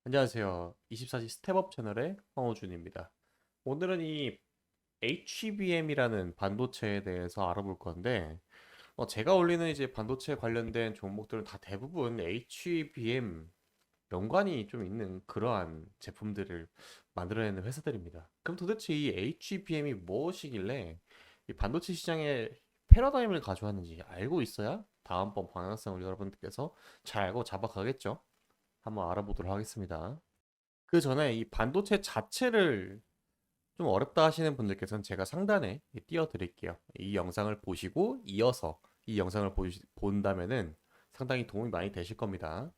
안녕하세요. 24시 스텝업 채널의 황호준입니다. 오늘은 이 HBM이라는 반도체에 대해서 알아볼 건데, 제가 올리는 이제 반도체 관련된 종목들은 다 대부분 HBM 연관이 좀 있는 그러한 제품들을 만들어내는 회사들입니다. 그럼 도대체 이 HBM이 무엇이길래 이 반도체 시장의 패러다임을 가져왔는지 알고 있어야 다음번 방향성을 여러분들께서 잘 알고 잡아가겠죠? 한번 알아보도록 하겠습니다. 그 전에 이 반도체 자체를 좀 어렵다 하시는 분들께서는 제가 상단에 띄워드릴게요. 이 영상을 보시고 이어서 이 영상을 본다면은 상당히 도움이 많이 되실 겁니다.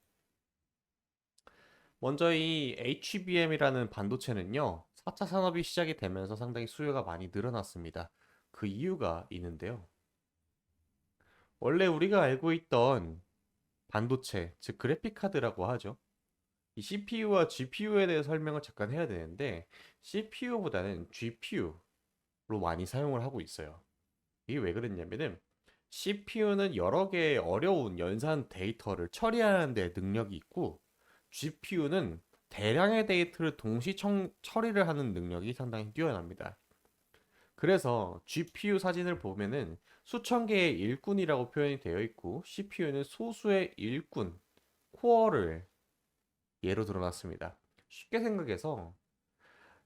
먼저 이 HBM이라는 반도체는요, 4차 산업이 시작이 되면서 상당히 수요가 많이 늘어났습니다. 그 이유가 있는데요. 원래 우리가 알고 있던 반도체, 즉 그래픽 카드라고 하죠. 이 CPU와 GPU에 대해 설명을 잠깐 해야 되는데 CPU보다는 GPU로 많이 사용을 하고 있어요. 이게 왜 그랬냐면은 CPU는 여러 개의 어려운 연산 데이터를 처리하는 데 능력이 있고 GPU는 대량의 데이터를 동시 처리를 하는 능력이 상당히 뛰어납니다. 그래서 GPU 사진을 보면은 수천 개의 일꾼이라고 표현이 되어 있고 CPU는 소수의 일꾼, 코어를 예로 들어놨습니다. 쉽게 생각해서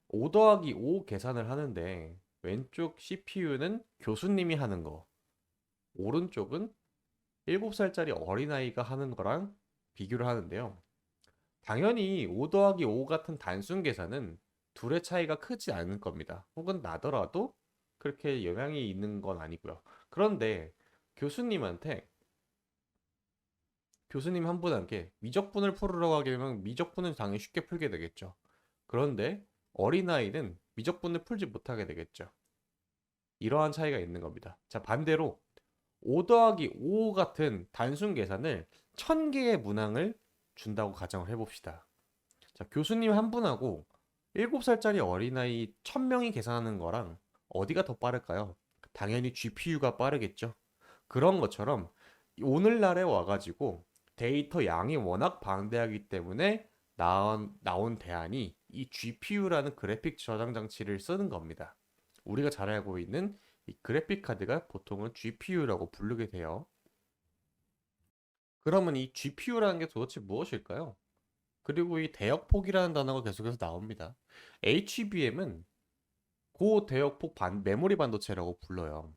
5 더하기 5 계산을 하는데 왼쪽 CPU는 교수님이 하는 거, 오른쪽은 7살짜리 어린아이가 하는 거랑 비교를 하는데요. 당연히 5 더하기 5 같은 단순 계산은 둘의 차이가 크지 않을 겁니다. 혹은 나더라도 그렇게 영향이 있는 건 아니고요. 그런데 교수님한테 교수님 한 분한테 미적분을 풀으라고 하게 되면 미적분은 당연히 쉽게 풀게 되겠죠. 그런데 어린아이는 미적분을 풀지 못하게 되겠죠. 이러한 차이가 있는 겁니다. 자, 반대로 5 더하기 5 같은 단순 계산을 1000개의 문항을 준다고 가정을 해봅시다. 자, 교수님 한 분하고 7살짜리 어린아이 1000명이 계산하는 거랑 어디가 더 빠를까요? 당연히 GPU가 빠르겠죠. 그런 것처럼 오늘날에 와가지고 데이터 양이 워낙 방대하기 때문에 나온 대안이 이 GPU라는 그래픽 저장 장치를 쓰는 겁니다. 우리가 잘 알고 있는 이 그래픽 카드가 보통은 GPU라고 부르게 돼요. 그러면 이 GPU라는 게 도대체 무엇일까요? 그리고 이 대역폭이라는 단어가 계속해서 나옵니다. HBM은 고대역폭 메모리 반도체라고 불러요.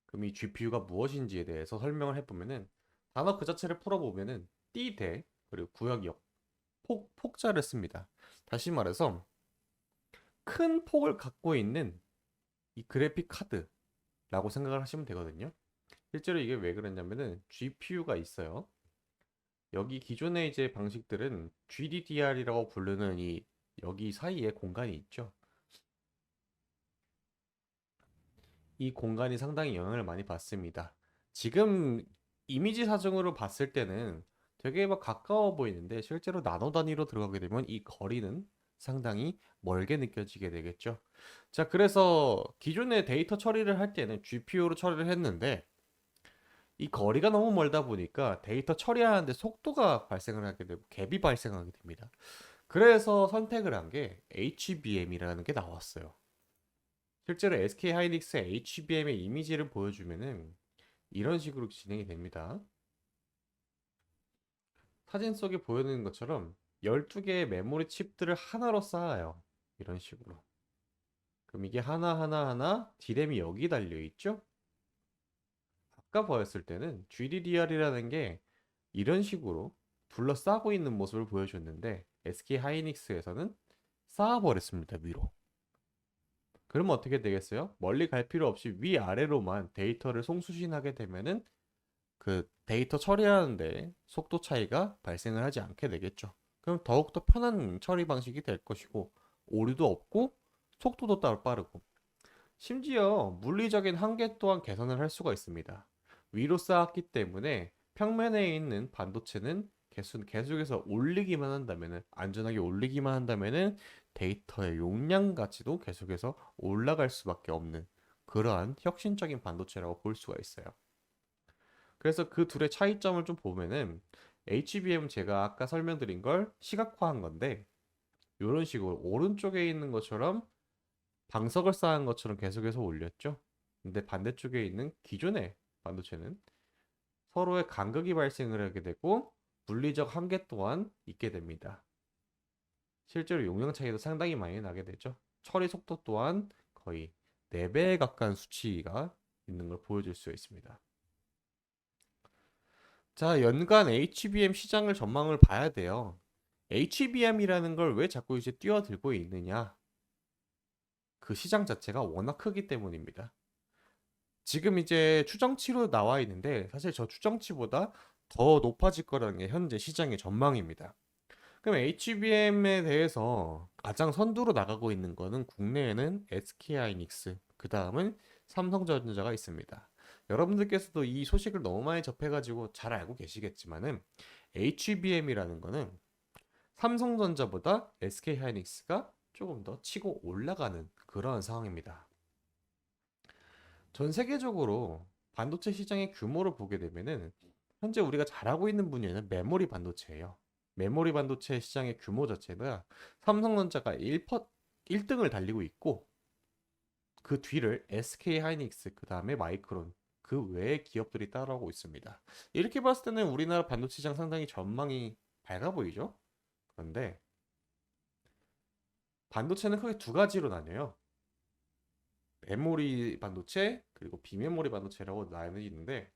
그럼 이 GPU가 무엇인지에 대해서 설명을 해보면은 단어 그 자체를 풀어보면은 띠대 그리고 구역역 폭자를 씁니다. 다시 말해서 큰 폭을 갖고 있는 이 그래픽 카드라고 생각을 하시면 되거든요. 실제로 이게 왜 그러냐면은 GPU가 있어요. 여기 기존의 이제 방식들은 GDDR이라고 부르는 이 여기 사이에 공간이 있죠. 이 공간이 상당히 영향을 많이 받습니다. 지금 이미지 사정으로 봤을 때는 되게 막 가까워 보이는데 실제로 나노 단위로 들어가게 되면 이 거리는 상당히 멀게 느껴지게 되겠죠. 자, 그래서 기존의 데이터 처리를 할 때는 GPU로 처리를 했는데 이 거리가 너무 멀다 보니까 데이터 처리하는데 속도가 발생을 하게 되고 갭이 발생하게 됩니다. 그래서 선택을 한 게 HBM이라는 게 나왔어요. 실제로 SK 하이닉스의 HBM의 이미지를 보여주면은 이런 식으로 진행이 됩니다. 사진 속에 보여지는 것처럼 12개의 메모리 칩들을 하나로 쌓아요. 이런 식으로. 그럼 이게 하나하나 디램이 여기 달려 있죠? 아까 보였을 때는 GDDR이라는 게 이런 식으로 둘러싸고 있는 모습을 보여줬는데 SK 하이닉스에서는 쌓아버렸습니다, 위로. 그러면 어떻게 되겠어요? 멀리 갈 필요 없이 위아래로만 데이터를 송수신하게 되면은 그 데이터 처리하는데 속도 차이가 발생을 하지 않게 되겠죠. 그럼 더욱더 편한 처리 방식이 될 것이고 오류도 없고 속도도 따로 빠르고 심지어 물리적인 한계 또한 개선을 할 수가 있습니다. 위로 쌓았기 때문에 평면에 있는 반도체는 계속해서 올리기만 한다면은 안전하게 올리기만 한다면은 데이터의 용량 가치도 계속해서 올라갈 수밖에 없는 그러한 혁신적인 반도체라고 볼 수가 있어요. 그래서 그 둘의 차이점을 좀 보면은 HBM은 제가 아까 설명드린 걸 시각화한 건데 이런 식으로 오른쪽에 있는 것처럼 방석을 쌓은 것처럼 계속해서 올렸죠. 근데 반대쪽에 있는 기존의 반도체는 서로의 간극이 발생을 하게 되고 물리적 한계 또한 있게 됩니다. 실제로 용량 차이도 상당히 많이 나게 되죠. 처리 속도 또한 거의 4배에 가까운 수치가 있는 걸 보여줄 수 있습니다. 자, 연간 HBM 시장을 전망을 봐야 돼요. HBM이라는 걸 왜 자꾸 이제 뛰어들고 있느냐? 그 시장 자체가 워낙 크기 때문입니다. 지금 이제 추정치로 나와 있는데 사실 저 추정치보다 더 높아질 거라는 게 현재 시장의 전망입니다. 그럼 HBM에 대해서 가장 선두로 나가고 있는 거는 국내에는 SK하이닉스, 그 다음은 삼성전자가 있습니다. 여러분들께서도 이 소식을 너무 많이 접해가지고 잘 알고 계시겠지만은 HBM이라는 거는 삼성전자보다 SK하이닉스가 조금 더 치고 올라가는 그런 상황입니다. 전 세계적으로 반도체 시장의 규모를 보게 되면은 현재 우리가 잘하고 있는 분야는 메모리 반도체예요. 메모리 반도체 시장의 규모 자체가 삼성전자가 1등을 달리고 있고 그 뒤를 SK 하이닉스, 그 다음에 마이크론, 그 외의 기업들이 따라오고 있습니다. 이렇게 봤을 때는 우리나라 반도체 시장 상당히 전망이 밝아 보이죠? 그런데 반도체는 크게 두 가지로 나뉘어요. 메모리 반도체 그리고 비메모리 반도체라고 나뉘는데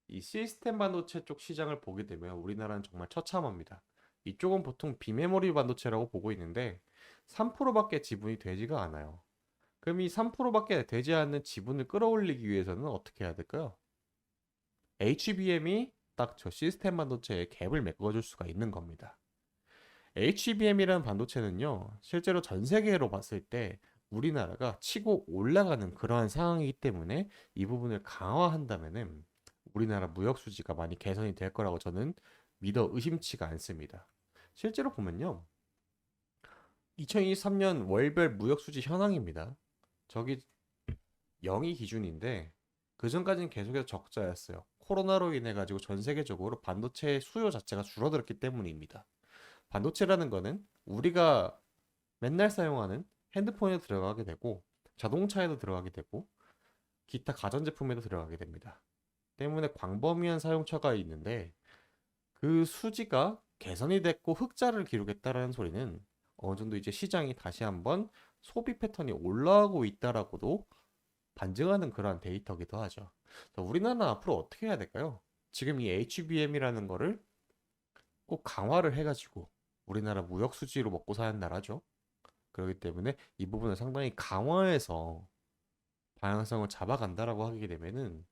이 시스템 반도체 쪽 시장을 보게 되면 우리나라는 정말 처참합니다. 이쪽은 보통 비메모리 반도체라고 보고 있는데 3%밖에 지분이 되지가 않아요. 그럼 이 3%밖에 되지 않는 지분을 끌어올리기 위해서는 어떻게 해야 될까요? HBM이 딱 저 시스템 반도체에 갭을 메꿔줄 수가 있는 겁니다. HBM이라는 반도체는요, 실제로 전 세계로 봤을 때 우리나라가 치고 올라가는 그러한 상황이기 때문에 이 부분을 강화한다면은 우리나라 무역 수지가 많이 개선이 될 거라고 저는 믿어 의심치가 않습니다. 실제로 보면요, 2023년 월별 무역 수지 현황입니다. 저기 0이 기준인데 그 전까지는 계속해서 적자였어요. 코로나로 인해 가지고 전 세계적으로 반도체 수요 자체가 줄어들었기 때문입니다. 반도체라는 거는 우리가 맨날 사용하는 핸드폰에 들어가게 되고 자동차에도 들어가게 되고 기타 가전제품에도 들어가게 됩니다. 때문에 광범위한 사용처가 있는데 그 수지가 개선이 됐고 흑자를 기록했다라는 소리는 어느 정도 이제 시장이 다시 한번 소비 패턴이 올라오고 있다라고도 반증하는 그러한 데이터기도 하죠. 자, 우리나라는 앞으로 어떻게 해야 될까요? 지금 이 HBM이라는 거를 꼭 강화를 해가지고 우리나라 무역 수지로 먹고 사는 나라죠. 그렇기 때문에 이 부분을 상당히 강화해서 방향성을 잡아간다라고 하게 되면은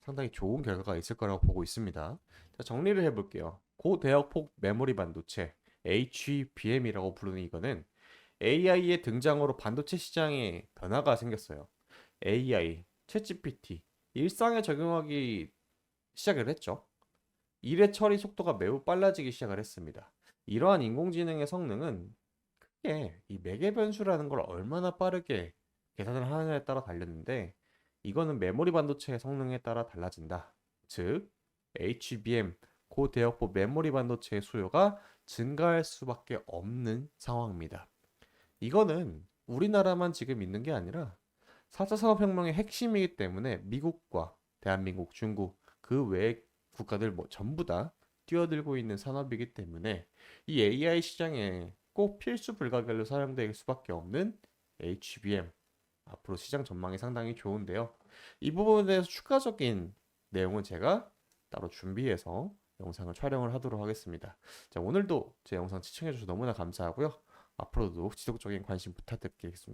상당히 좋은 결과가 있을 거라고 보고 있습니다. 자, 정리를 해볼게요. 고대역폭 메모리 반도체 HBM이라고 부르는 이거는 AI의 등장으로 반도체 시장에 변화가 생겼어요. AI, 챗GPT, 일상에 적용하기 시작을 했죠. 일의 처리 속도가 매우 빨라지기 시작을 했습니다. 이러한 인공지능의 성능은 크게 이 매개 변수라는 걸 얼마나 빠르게 계산을 하느냐에 따라 달렸는데 이거는 메모리 반도체의 성능에 따라 달라진다. 즉 HBM 고대역폭 메모리 반도체의 수요가 증가할 수밖에 없는 상황입니다. 이거는 우리나라만 지금 있는 게 아니라 4차 산업혁명의 핵심이기 때문에 미국과 대한민국, 중국 그 외의 국가들 뭐 전부 다 뛰어들고 있는 산업이기 때문에 이 AI 시장에 꼭 필수 불가결로 사용될 수밖에 없는 HBM 앞으로 시장 전망이 상당히 좋은데요. 이 부분에 대해서 추가적인 내용은 제가 따로 준비해서 영상을 촬영을 하도록 하겠습니다. 자, 오늘도 제 영상 시청해주셔서 너무나 감사하고요. 앞으로도 지속적인 관심 부탁드리겠습니다.